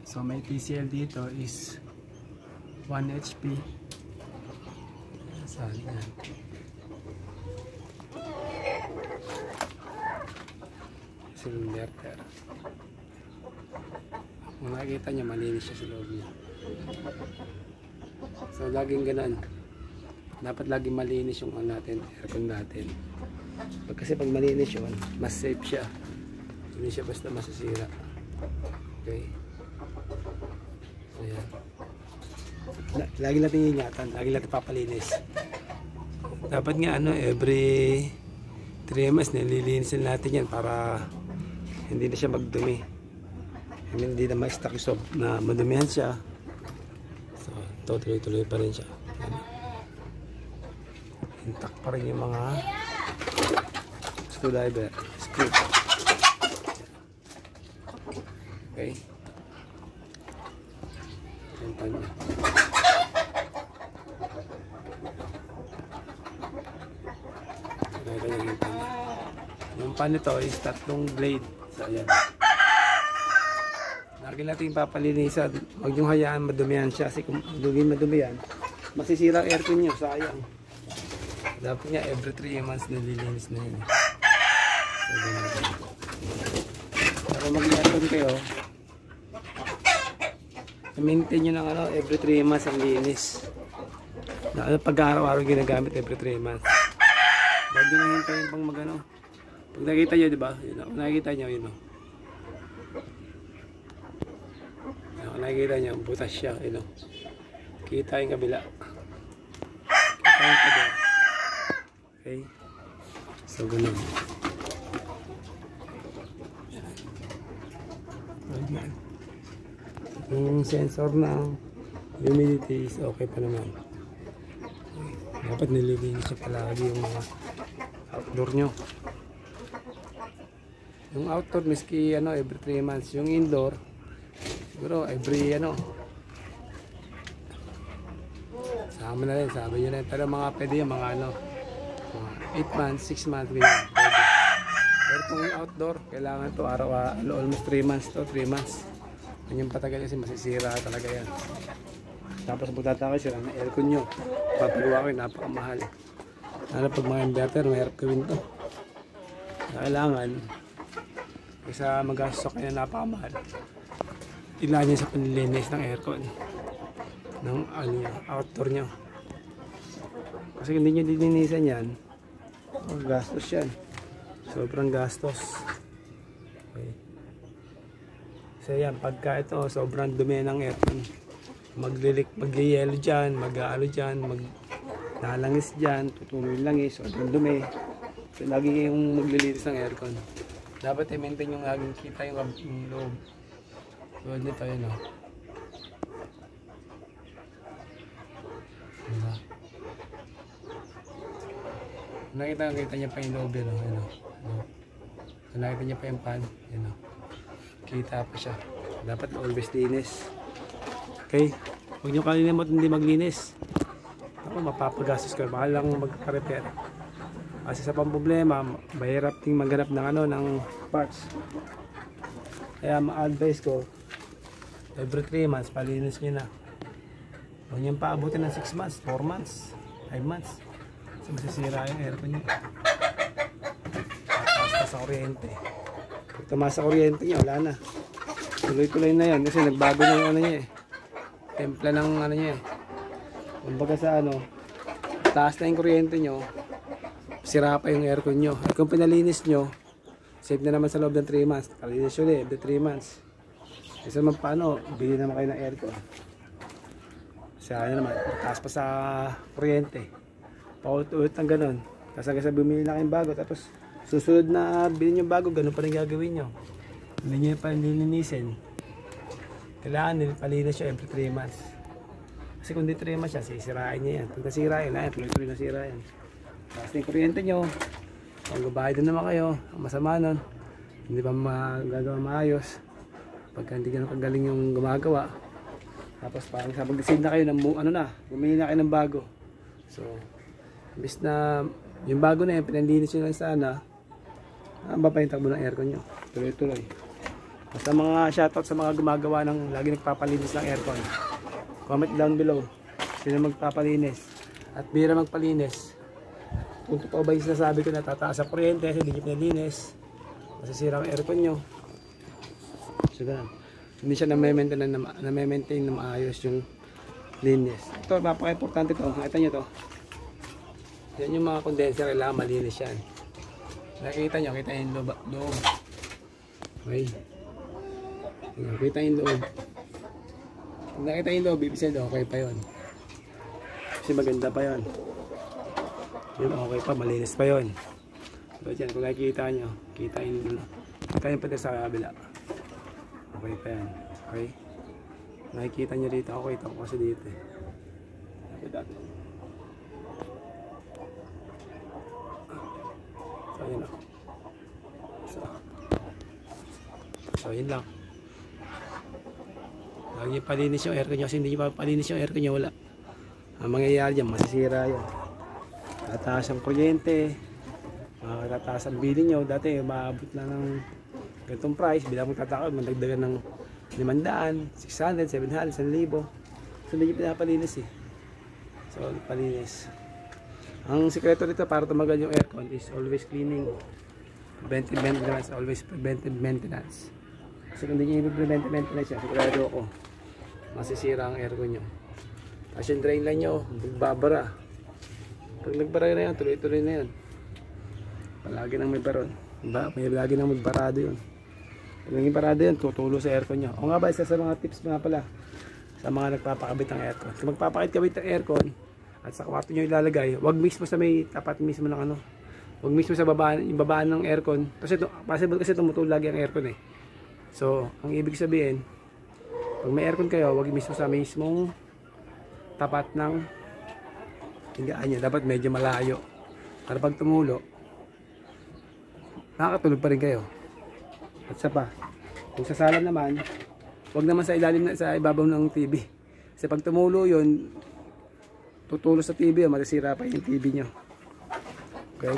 So may TCL dito is 1 HP. Saan yan? Inverter. Kung nakikita nyo, malinis siya sa loob niya. So laging ganun. Dapat laging malinis yung natin, aircon natin. Kasi pag malinis yun, mas safe siya. Hindi siya basta masisira. Okay. So yan. Lagi natin ingatan, lagi natin papalinis. Dapat nga every 3 months nililinisin natin yan para hindi na siya magdumi. Hindi na ma-stock na madumihan siya. So tuloy-tuloy pa rin siya. Intact pa rin yung mga screwdriver, screw. Okay. Yung pan niya. Yung pan nito is 3 blade. So ayan. Lagi natin papalinisan. Huwag yung hayaan madumihan siya. Kasi kung madumi yan, masisira ang aircon nyo. Sayang. Dapat nga every 3 months nililinis na yun. So, pero mag-aircon kayo, maintain nyo ng every 3 months ang linis. Pag araw-araw ginagamit every 3 months. Huwag nyo nang hintayin pang magano. Pag nakita nyo, diba? Yun, nakikita nyo, yun. Nakikita nyo, butas siya. Yun, kita yung kabila. Kita yung kabila. Okay. So, ganun. Ayan. Yung sensor ng humidity is okay pa naman. Dapat nililinis siya palagi yung mga outdoor nyo. Yung outdoor miski every 3 months. Yung indoor siguro every sama na rin, sabi nyo na rin. Pero mga pwede yung mga 8 months, 6 months ganyan. Pero kung outdoor kailangan to araw-araw, almost 3 months to 3 months. Ganyan patagal kasi masisira talaga yan. Tapos magtataka sila ng aircon nyo, papagawa ko yun, napakamahal. Lalo pag mga inverter, mahirap gawin to. Kailangan isa magastos kayo na napakamahal. Ilan nyo sa panlilinis ng aircon ng outdoor nyo. Kasi hindi nyo dilinisan yan, gastos yan. Sobrang gastos. Okay. So yan, pagka ito sobrang dumi ng aircon, mag-yelo dyan, mag-aalo dyan, mag-nalangis dyan, tutuloy langis, sobrang dumi. So lagi kayong maglilinis ng aircon. Dapat i-maintain yung laging kita yung loob. So nito yun diba? Nakita niya pa yung loob yun nakita niya pa yung pan yun kita pa siya. Dapat always linis. Okay, huwag nyo kalilimot hindi maglinis. Ako mapapagastos ka, mahal lang magka-repair. Kasi sa pamproblema mahirap ting maghanap ng ng parts. Kaya ma-advise ko every 3 months palinis nyo na. Huwag nyo paabutin ng 6 months, 4 months, 5 months. So masisira yung aircon nyo. Basta sa kuryente. Pag tumaas sa kuryente nyo, wala na. Tuloy-tuloy na yan kasi nagbago na yung niya templa ng niya kumbaga sa taas na yung kuryente nyo, sira pa yung aircon nyo. At kung pinalinis nyo, save na naman sa loob ng 3 months. Palinis ulit every 3 months. Kasi naman paano, bili naman kayo ng aircon. Sayang naman, taas pa sa kuryente. Paulit-ulit ng ganun. Kasi bumili na kayong bago, tapos susunod na bilhin nyo bago, ganun pa rin gagawin nyo. Hindi nyo pa nilinisin. Kailangan nilipalinis siya every 3 months. Kasi kung di 3 months siya, sisirain niya yan. Pag nasira yan, tuloy-tuloy nasira yan. Tapos na yung kuryente nyo, pag bahay doon naman kayo, ang masama nun, hindi pa magagawa maayos. Pagka hindi ganun kagaling yung gumagawa, tapos parang sa mag-decide na kayo ng bumili na kayo ng bago. So imbis na yung bago na yan pinalinis nyo lang sana, ang ba pa yung takbo ng aircon nyo, tuloy-tuloy. Basta mga shoutout sa mga gumagawa ng lagi nagpapalinis ng aircon. Comment down below. Sino magpapalinis at bira magpalinis. Kung totoo ba yung sinasabi ko na tataas ang kuryente kasi hindi nyo pinalinis, masisira ang aircon nyo. So ganun. Hindi siya na-maintain na maayos yung linis. Ito, napaka-importante to. Nakita nyo to. Yan yung mga condenser, kailangan malinis yan. Nakikita nyo, kita yung loob. Okay. Nakita yung loob. Kung nakita yung loob, ibig sabihin okay pa yun. Kasi maganda pa yun. Yun okay pa, malinis pa yun. So dyan, kung nakikita nyo, kita yung pati sa kabila. Okay pa yan. Okay. Nakikita nyo dito, okay ito kasi dito eh. So yun o. So yun lang. Lagi palinis yung aircon nyo kasi hindi nyo palinis yung aircon nyo, wala. Ang mangyayari dyan, masisira yun. Tataas ang kuryente, tataas ang billing nyo. Dati maabot na ng ganitong price, bilang mong tatakot, mandagdagan ng 500, 600, 700, 1,000. So hindi nyo pinapalinis eh. So palinis. Ang sikreto dito para tumagal yung aircon is always cleaning. Preventive maintenance, always preventive maintenance. Kasi kung hindi nyo i-preventive maintenance yan, sigurado ako, masisira ang aircon nyo. Tapos yung drain line nyo, magbabara. Pag nagbara na yan, tuloy-tuloy na yan. Palagi nang may baron. May lagi nang magbarado yun. Pag naging barado yan, tutulo sa aircon nyo. O nga ba, isa sa mga tips nga pala sa mga nagpapakabit ng aircon. Kung magpapakabit ng aircon at sa kwarto nyo ilalagay, wag mismo sa may tapat mismo ng ano. Wag mismo sa babaan, yung babaan ng aircon. Kasi possible kasi tumutulo lagi ang aircon eh. So, ang ibig sabihin, pag may aircon kayo, wag mismo sa mismong tapat ng hingaan nyo. Dapat medyo malayo. Para pag tumulo, nakakatulog pa rin kayo. At sa pa, kung sa sala naman, wag naman sa ilalim na sa ibabaw ng TV. Kasi pag tumulo yun, tutulo sa TV, masisira pa yung TV nyo. Okay?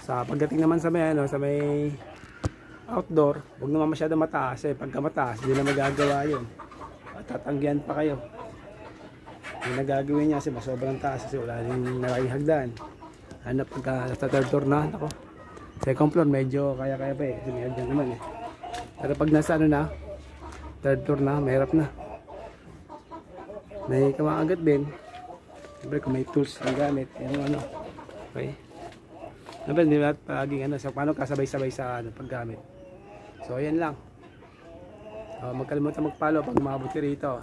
Sa pagdating naman sa may, sa may outdoor, wag naman masyado mataas eh. Pagka mataas, hindi na magagawa yun. At tatanggihan pa kayo. Hindi na gagawin niya kasi sobrang taas kasi wala rin nalaging hagdan. Hanap pagka sa third floor na, ako. Second floor, medyo kaya-kaya pa eh. Kasi may hagdan naman eh. Pero pag nasa ano na, third floor na, mahirap na. May kamaagad din. Siyempre kung may tools na gamit, yung ano. Okay. Siyempre, hindi lahat palaging ano, so, paano kasabay-sabay sa ano, paggamit. So, ayan lang. Magkalimutan mag-follow pag umabot ka rito.